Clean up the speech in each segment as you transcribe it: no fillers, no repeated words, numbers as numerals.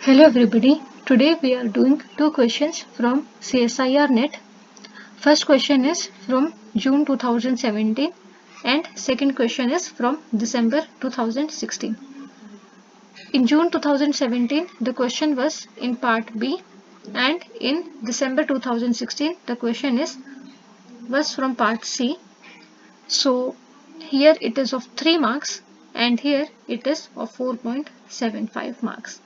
Hello everybody. Today we are doing two questions from CSIR Net. First question is from June 2017 and second question is from December 2016. In June 2017 the question was in part B and in December 2016 the question was from part C. So here it is of 3 marks and here it is of 4.75 marks.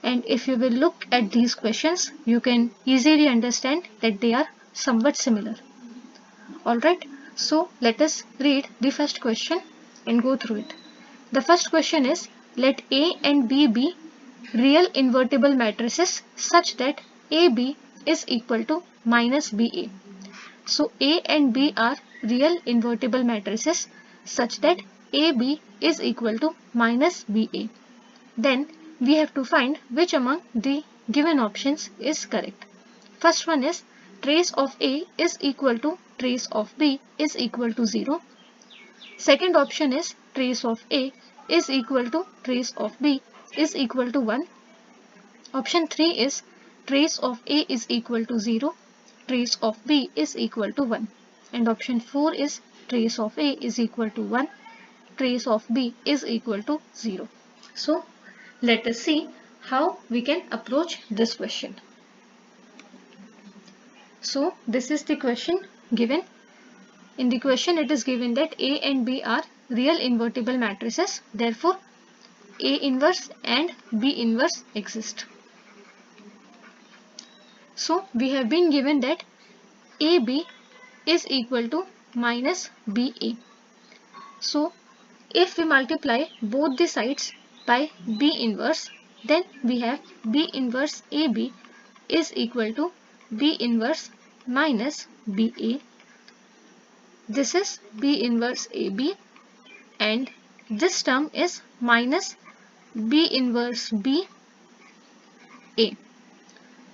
And if you will look at these questions, you can easily understand that they are somewhat similar. Alright, so let us read the first question and go through it. The first question is, let A and B be real invertible matrices such that AB is equal to minus BA. So A and B are real invertible matrices such that AB is equal to minus BA. Then we have to find which among the given options is correct. First one is trace of A is equal to trace of B is equal to 0. Second option is trace of A is equal to trace of B is equal to 1. Option 3 is trace of A is equal to 0, trace of B is equal to 1. And option 4 is trace of A is equal to 1, trace of B is equal to 0. So let us see how we can approach this question. So this is the question given. In the question it is given that A and B are real invertible matrices. Therefore, A inverse and B inverse exist. So we have been given that AB is equal to minus BA. So if we multiply both the sides by B inverse, then we have B inverse AB is equal to B inverse minus BA. This is B inverse AB and this term is minus B inverse BA.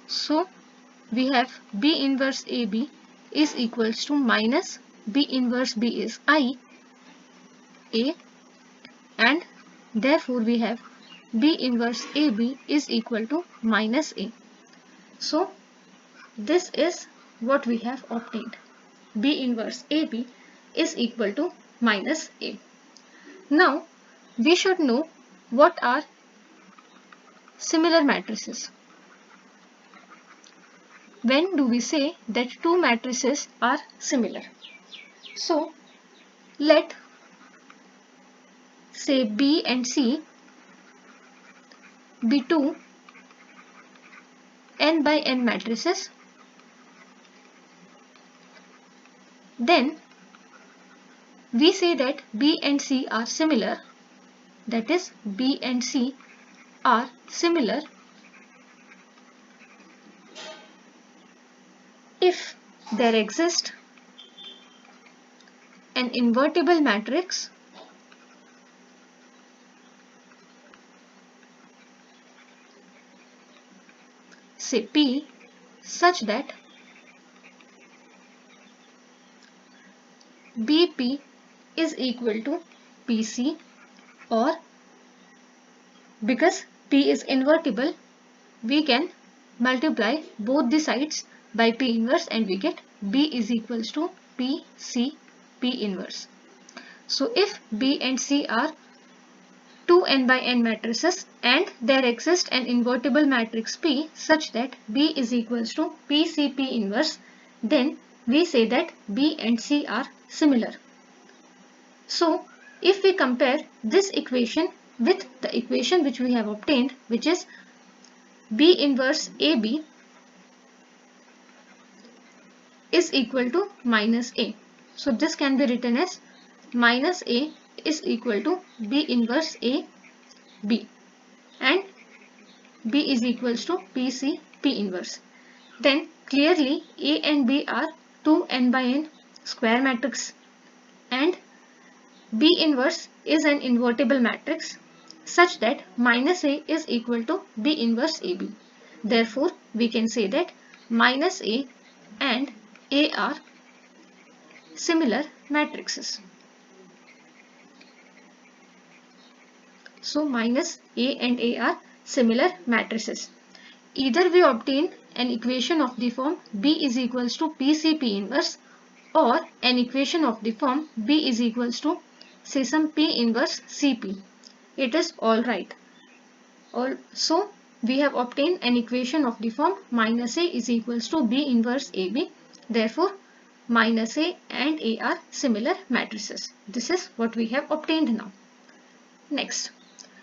So we have B inverse AB is equals to minus B inverse B is I A, and therefore we have B inverse AB is equal to minus A. So this is what we have obtained. B inverse AB is equal to minus A. Now we should know what are similar matrices. When do we say that two matrices are similar? So let say B and C be two n by n matrices. Then we say that B and C are similar, that is B and C are similar if there exists an invertible matrix say P such that BP is equal to PC, or because P is invertible we can multiply both the sides by P inverse and we get B is equals to PC P inverse. So if B and C are two n by n matrices and there exists an invertible matrix P such that B is equals to PC P inverse, then we say that B and C are similar. So if we compare this equation with the equation which we have obtained, which is B inverse AB is equal to minus A. So this can be written as minus A is equal to B inverse A B and B is equals to PC P inverse. Then clearly A and B are two n by n square matrix and B inverse is an invertible matrix such that minus A is equal to B inverse AB. Therefore, we can say that minus A and A are similar matrices. So minus A and A are similar matrices. either we obtain an equation of the form B is equals to PCP inverse, or an equation of the form B is equals to say some P inverse CP. It is alright. Also, we have obtained an equation of the form minus A is equals to B inverse AB. Therefore, minus A and A are similar matrices. This is what we have obtained now. Next.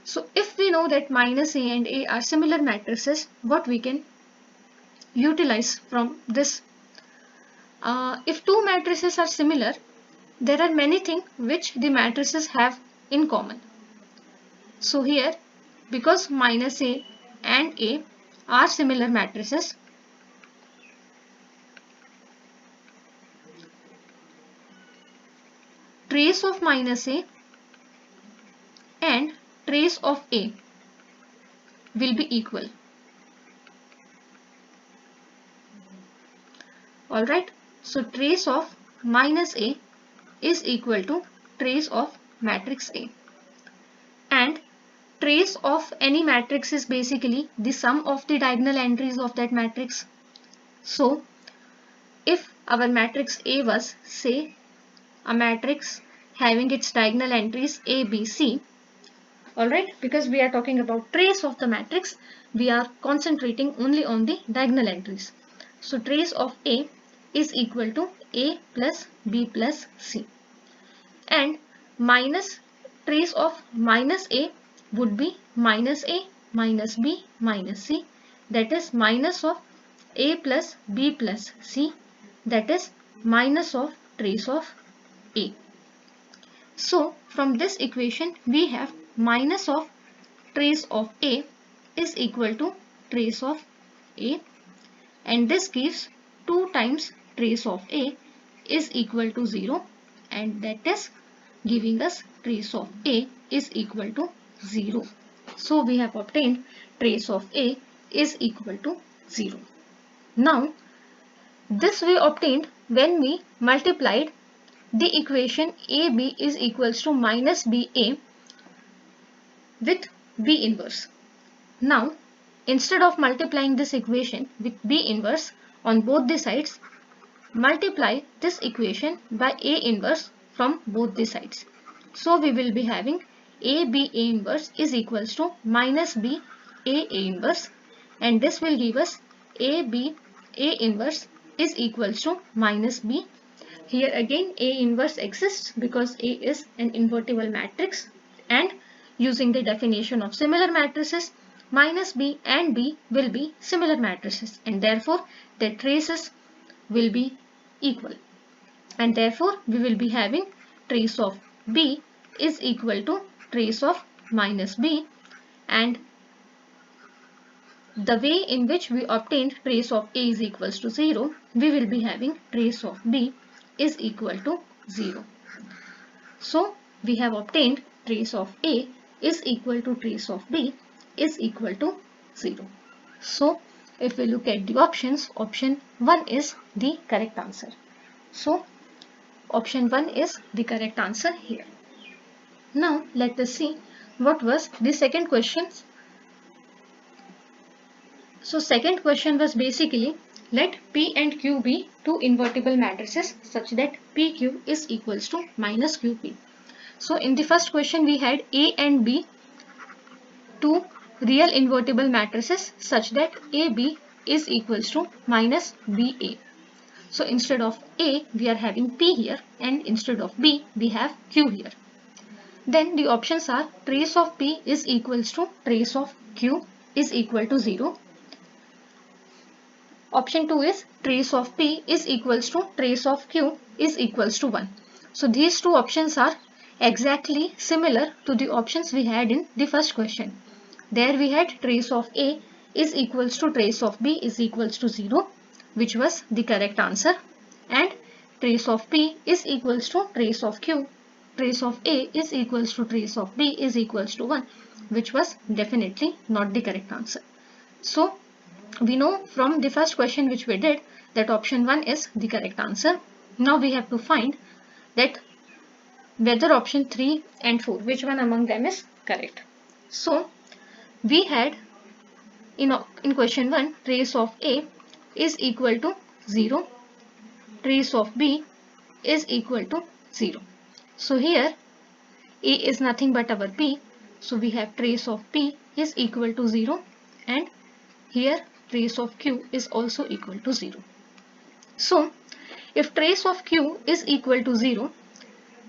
So, if we know that minus A and A are similar matrices, what we can utilize from this? If two matrices are similar, there are many things which the matrices have in common. So here, because minus A and A are similar matrices, trace of minus A and trace of A will be equal. Alright, so trace of minus A is equal to trace of matrix A, and trace of any matrix is basically the sum of the diagonal entries of that matrix. So if our matrix A was, say, a matrix having its diagonal entries A, B, C, alright, because we are talking about trace of the matrix, we are concentrating only on the diagonal entries. So trace of A is equal to A plus B plus C, and minus trace of minus A would be minus A minus B minus C, that is minus of A plus B plus C, that is minus of trace of A. So from this equation we have minus of trace of A is equal to trace of A, and this gives 2 times trace of A is equal to 0, and that is giving us trace of A is equal to 0. So we have obtained trace of A is equal to 0. Now this we obtained when we multiplied the equation AB is equals to minus BA with B inverse. Now instead of multiplying this equation with B inverse on both the sides, multiply this equation by A inverse from both the sides. So we will be having AB A inverse is equals to minus B A inverse, and this will give us AB A inverse is equals to minus B. Here again A inverse exists because A is an invertible matrix, and using the definition of similar matrices, minus B and B will be similar matrices, and therefore their traces will be equal, and therefore we will be having trace of B is equal to trace of minus B, and the way in which we obtained trace of A is equals to 0, we will be having trace of B is equal to 0. So we have obtained trace of A is equal to trace of B is equal to 0. So if we look at the options, option 1 is the correct answer. So option 1 is the correct answer here. Now let us see what was the second question. So second question was basically, let P and Q be two invertible matrices such that PQ is equals to minus QP. So in the first question we had A and B, two real invertible matrices such that AB is equals to minus BA. So instead of A we are having P here, and instead of B we have Q here. Then the options are trace of P is equals to trace of Q is equal to 0. Option 2 is trace of P is equals to trace of Q is equals to 1. So these two options are exactly similar to the options we had in the first question. There we had trace of A is equals to trace of B is equals to 0, which was the correct answer, and trace of P is equals to trace of Q, trace of A is equals to trace of B is equals to 1, which was definitely not the correct answer. So we know from the first question which we did that option 1 is the correct answer. Now we have to find that whether option 3 and 4, which one among them is correct. So we had in question 1, trace of A is equal to 0, trace of B is equal to 0. So here A is nothing but our P, so we have trace of P is equal to 0, and here trace of Q is also equal to 0. So if trace of Q is equal to 0,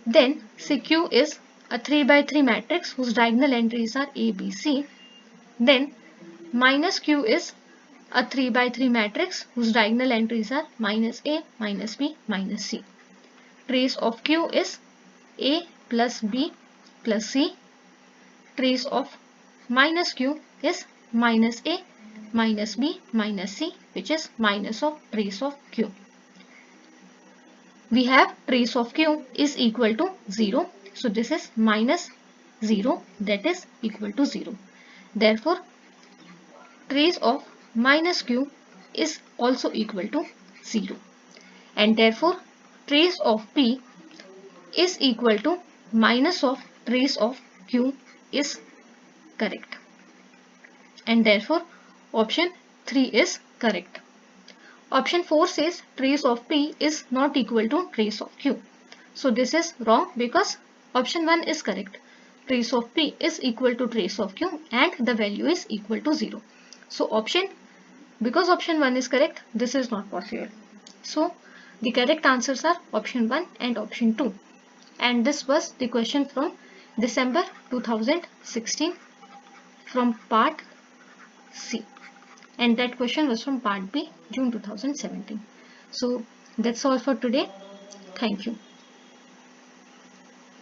then say Q is a 3 by 3 matrix whose diagonal entries are A, B, C. Then minus Q is a 3 by 3 matrix whose diagonal entries are minus A, minus B, minus C. Trace of Q is A plus B plus C. Trace of minus Q is minus A, minus B, minus C, which is minus of trace of Q. We have trace of Q is equal to 0. So this is minus 0, that is equal to 0. Therefore, trace of minus Q is also equal to 0. And therefore, trace of P is equal to minus of trace of Q is correct. And therefore, option 3 is correct. Option 4 says trace of P is not equal to trace of Q. So this is wrong because option 1 is correct. Trace of P is equal to trace of Q and the value is equal to 0. So because option 1 is correct, this is not possible. So the correct answers are option 1 and option 2. And this was the question from December 2016 from part C. And that question was from part B, June 2017. So that's all for today. Thank you.